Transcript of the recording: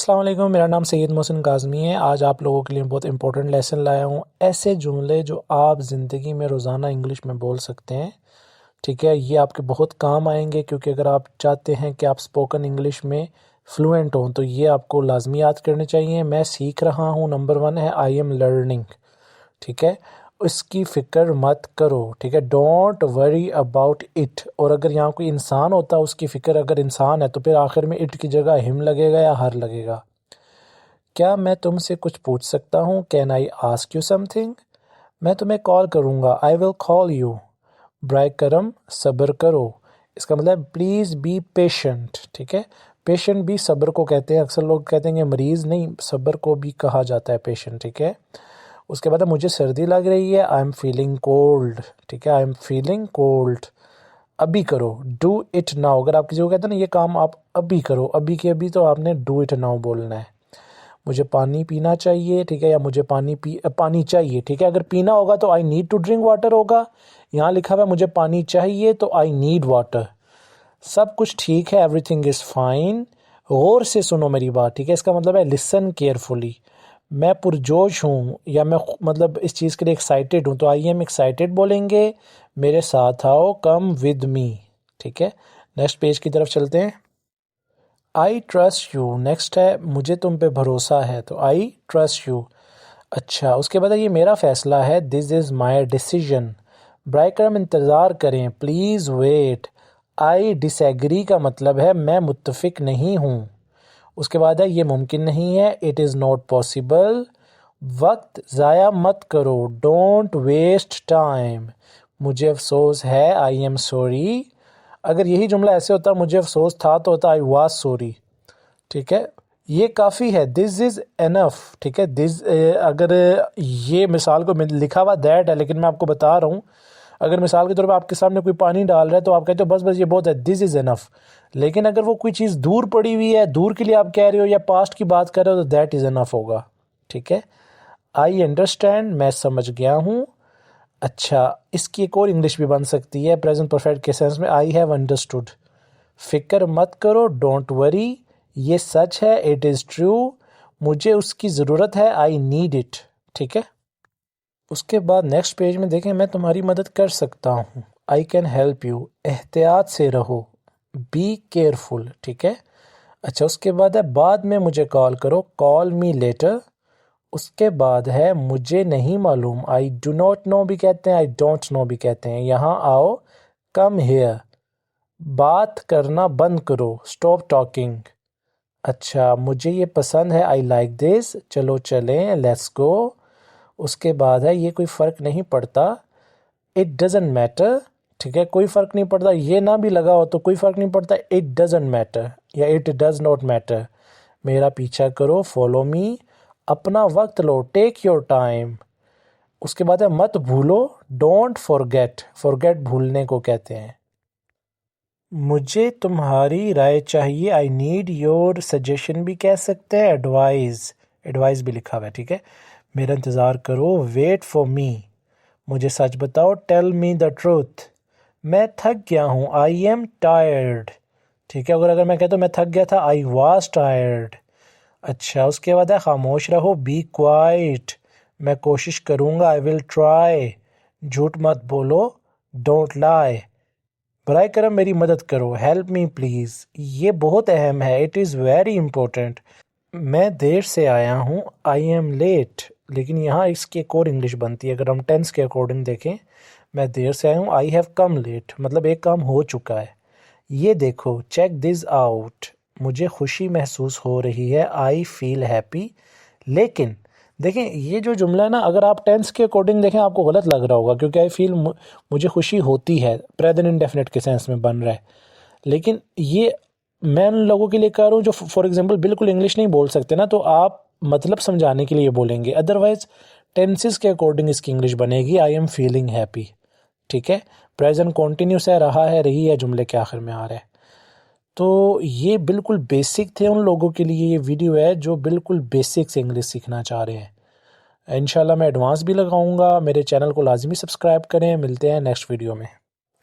السلام علیکم، میرا نام سید محسن کاظمی ہے۔ آج آپ لوگوں کے لیے بہت امپورٹنٹ لیسن لایا ہوں، ایسے جملے جو آپ زندگی میں روزانہ انگلش میں بول سکتے ہیں۔ ٹھیک ہے، یہ آپ کے بہت کام آئیں گے، کیونکہ اگر آپ چاہتے ہیں کہ آپ اسپوکن انگلش میں فلوئنٹ ہوں تو یہ آپ کو لازمی یاد کرنے چاہیے۔ میں سیکھ رہا ہوں، نمبر 1 ہے آئی ایم لرننگ۔ ٹھیک ہے، اس کی فکر مت کرو۔ ٹھیک ہے، ڈونٹ وری اباؤٹ اٹ۔ اور اگر یہاں کوئی انسان ہوتا اس کی فکر اگر انسان ہے تو پھر آخر میں اٹ کی جگہ ہم لگے گا یا ہر لگے گا۔ کیا میں تم سے کچھ پوچھ سکتا ہوں؟ Can I ask you some thing? میں تمہیں کال کروں گا، آئی ول کال یو۔ برائے کرم، صبر کرو۔ اس کا مطلب پلیز بی پیشنٹ۔ ٹھیک ہے، پیشنٹ بھی صبر کو کہتے ہیں۔ اکثر لوگ کہتے ہیں کہ مریض نہیں، صبر کو بھی کہا جاتا ہے پیشنٹ۔ ٹھیک ہے، اس کے بعد مجھے سردی لگ رہی ہے، آئی ایم فیلنگ کولڈ۔ ٹھیک ہے، آئی ایم فیلنگ کولڈ۔ ابھی کرو، ڈو اٹ ناؤ۔ اگر آپ کسی کو کہتے ہیں نا یہ کام آپ ابھی کرو، ابھی کے ابھی تو آپ نے ڈو اٹ ناؤ بولنا ہے۔ مجھے پانی پینا چاہیے، ٹھیک ہے، یا مجھے پانی چاہیے۔ ٹھیک ہے، اگر پینا ہوگا تو I need to drink water ہوگا۔ یہاں لکھا ہوا ہے مجھے پانی چاہیے تو آئی نیڈ واٹر۔ سب کچھ ٹھیک ہے، ایوری تھنگ از فائن۔ غور سے سنو میری بات، ٹھیک ہے، اس کا مطلب ہے لسن کیئرفلی۔ میں پرجوش ہوں یا میں مطلب اس چیز کے لیے ایکسائٹیڈ ہوں تو آئی ایم ایکسائٹیڈ بولیں گے۔ میرے ساتھ آؤ، کم ود می۔ ٹھیک ہے، نیکسٹ پیج کی طرف چلتے ہیں۔ آئی ٹرسٹ یو، نیکسٹ ہے مجھے تم پہ بھروسہ ہے تو آئی ٹرسٹ یو۔ اچھا، اس کے بعد یہ میرا فیصلہ ہے، دس از مائی ڈیسیژن۔ برائے کرم انتظار کریں، please wait. I disagree کا مطلب ہے میں متفق نہیں ہوں۔ اس کے بعد ہے یہ ممکن نہیں ہے، اٹ از ناٹ پاسبل۔ وقت ضائع مت کرو، ڈونٹ ویسٹ ٹائم۔ مجھے افسوس ہے، آئی ایم سوری۔ اگر یہی جملہ ایسے ہوتا مجھے افسوس تھا تو ہوتا آئی واز سوری۔ ٹھیک ہے، یہ کافی ہے، دس از انف۔ ٹھیک ہے، دس اگر یہ مثال کو لکھا ہوا دیٹ ہے لیکن میں آپ کو بتا رہا ہوں، اگر مثال کے طور پہ آپ کے سامنے کوئی پانی ڈال رہا ہے تو آپ کہتے ہو بس یہ بہت ہے، دس از انف۔ لیکن اگر وہ کوئی چیز دور پڑی ہوئی ہے، دور کے لیے آپ کہہ رہے ہو یا پاسٹ کی بات کر رہے ہو تو دیٹ از انف ہوگا۔ ٹھیک ہے، آئی انڈرسٹینڈ، میں سمجھ گیا ہوں۔ اچھا، اس کی ایک اور انگلش بھی بن سکتی ہے پریزنٹ پرفیکٹ کے سینس میں، آئی ہیو انڈرسٹوڈ۔ فکر مت کرو، ڈونٹ وری، یہ سچ ہے، اٹ از ٹرو۔ مجھے اس کی ضرورت ہے، آئی نیڈ اٹ۔ ٹھیک ہے، اس کے بعد نیکسٹ پیج میں دیکھیں، میں تمہاری مدد کر سکتا ہوں، آئی کین ہیلپ یو۔ احتیاط سے رہو، بی کیئرفل۔ ٹھیک ہے، اچھا، اس کے بعد ہے بعد میں مجھے کال کرو، کال می لیٹر۔ اس کے بعد ہے مجھے نہیں معلوم، آئی ڈو ناٹ نو بھی کہتے ہیں، آئی ڈونٹ نو بھی کہتے ہیں۔ یہاں آؤ، کم ہیئر۔ بات کرنا بند کرو، اسٹاپ ٹاکنگ۔ اچھا، مجھے یہ پسند ہے، آئی لائک دس۔ چلو چلیں، لیٹس گو۔ اس کے بعد ہے یہ کوئی فرق نہیں پڑتا، اٹ ڈزنٹ میٹر۔ ٹھیک ہے، کوئی فرق نہیں پڑتا، یہ نہ بھی لگا ہو تو کوئی فرق نہیں پڑتا، اٹ ڈزنٹ میٹر یا اٹ ڈز ناٹ میٹر۔ میرا پیچھا کرو، فالو می۔ اپنا وقت لو، ٹیک یور ٹائم۔ اس کے بعد ہے مت بھولو، ڈونٹ فورگیٹ۔ فورگیٹ بھولنے کو کہتے ہیں۔ مجھے تمہاری رائے چاہیے، آئی نیڈ یور سجیشن بھی کہہ سکتے ہیں، ایڈوائز۔ ایڈوائز بھی لکھا ہوا ہے۔ ٹھیک ہے، میرا انتظار کرو، ویٹ فار می۔ مجھے سچ بتاؤ، ٹیل می دا ٹروتھ۔ میں تھک گیا ہوں، آئی ایم ٹائرڈ۔ ٹھیک ہے، اگر میں کہتا ہوں میں تھک گیا تھا، آئی واز ٹائرڈ۔ اچھا، اس کے بعد ہے خاموش رہو، بی کوائٹ۔ میں کوشش کروں گا، آئی ول ٹرائی۔ جھوٹ مت بولو، ڈونٹ لائی۔ برائے کرم میری مدد کرو، ہیلپ می پلیز۔ یہ بہت اہم ہے، اٹ از ویری امپورٹنٹ۔ میں دیر سے آیا ہوں، آئی ایم لیٹ۔ لیکن یہاں اس کی ایک اور انگلش بنتی ہے، اگر ہم ٹینس کے اکارڈنگ دیکھیں، میں دیر سے آیا ہوں، آئی ہیو کم لیٹ، مطلب ایک کام ہو چکا ہے۔ یہ دیکھو، چیک دس آؤٹ۔ مجھے خوشی محسوس ہو رہی ہے، آئی فیل ہیپی۔ لیکن دیکھیں یہ جو جملہ ہے نا، اگر آپ ٹینس کے اکارڈنگ دیکھیں آپ کو غلط لگ رہا ہوگا، کیونکہ آئی فیل مجھے خوشی ہوتی ہے پریزنٹ انڈیفینٹ کے سینس میں بن رہا ہے۔ لیکن یہ میں ان لوگوں کے لیے کہہ رہا ہوں جو فار ایگزامپل بالکل انگلش نہیں بول سکتے نا، تو آپ مطلب سمجھانے کے لیے بولیں گے، ادروائز ٹینسز کے اکارڈنگ اس کی انگلش بنے گی، آئی ایم فیلنگ ہیپی۔ ٹھیک ہے، پریزنٹ کنٹینیوس ہے، رہا ہے، رہی ہے، جملے کے آخر میں آ رہا ہے۔ تو یہ بالکل بیسک تھے ان لوگوں کے لیے، یہ ویڈیو ہے جو بالکل بیسک سے انگلش سیکھنا چاہ رہے ہیں۔ انشاءاللہ میں ایڈوانس بھی لگاؤں گا، میرے چینل کو لازمی سبسکرائب کریں۔ ملتے ہیں نیکسٹ ویڈیو میں۔